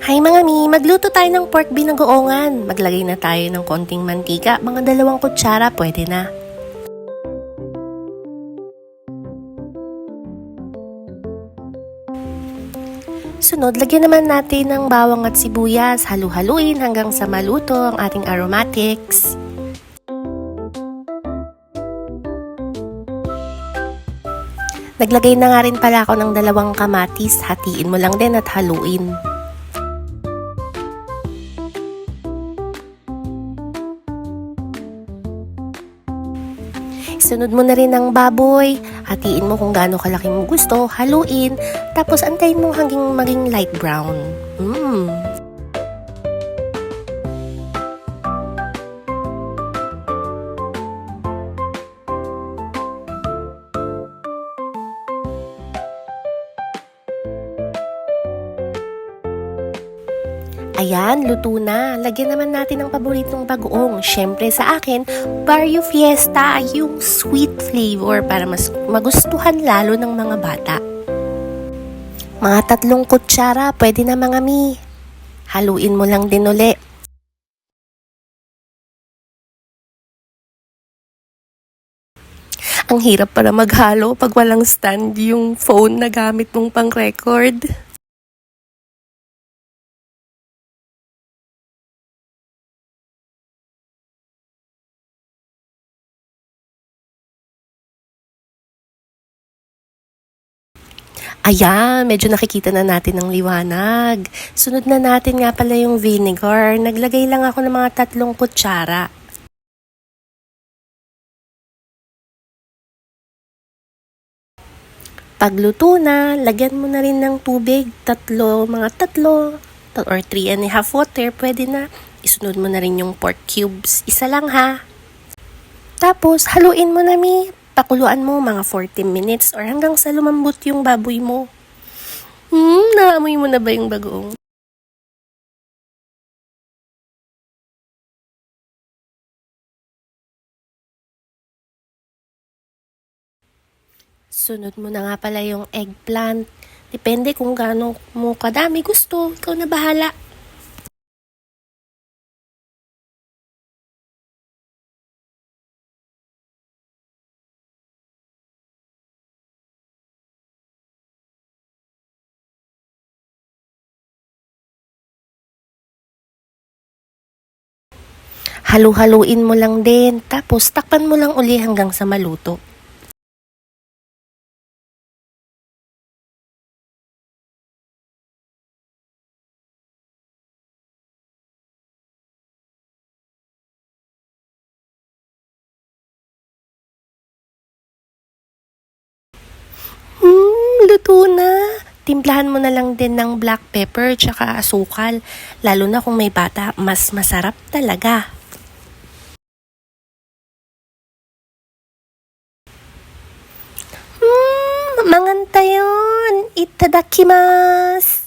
Hi mga mi, magluto tayo ng pork binagoongan. Maglagay na tayo ng konting mantika, mga 2 kutsara pwede na. Sunod, lagyan naman natin ng bawang at sibuyas, halu-haluin hanggang sa maluto ang ating aromatics. Naglagay na nga rin pala ako ng 2 kamatis, hatiin mo lang din at haluin. Sunod mo na rin ang baboy, hatiin mo kung gaano kalaki mo gusto, haluin, tapos antayin mo hanggang maging light brown. Ayan, luto na. Lagyan naman natin ng paboritong bagoong. Siyempre sa akin, Barrio Fiesta ay yung sweet flavor para mas magustuhan lalo ng mga bata. Mga 3 kutsara, pwede na mga mi. Haluin mo lang din uli. Ang hirap para maghalo pag walang stand yung phone na gamit mong pang-record. Ayan, medyo nakikita na natin ang liwanag. Sunod na natin nga pala yung vinegar. Naglagay lang ako ng mga 3 kutsara. Pagluto na, lagyan mo na rin ng tubig, mga 3 or 3.5 water, pwede na. Isunod mo na rin yung pork cubes, isa lang ha. Tapos, haluin mo na mi. Pakuluan mo mga 40 minutes or hanggang sa lumambot yung baboy mo. Naamoy mo na ba yung bagoong? Sunod mo na nga pala yung eggplant. Depende kung gaano mo kadami gusto. Ikaw na bahala. Halu-haluin mo lang din. Tapos takpan mo lang uli hanggang sa maluto. Luto na. Timplahan mo na lang din ng black pepper tsaka asukal. Lalo na kung may bata, mas masarap talaga. Mangantayon! Itadakimasu!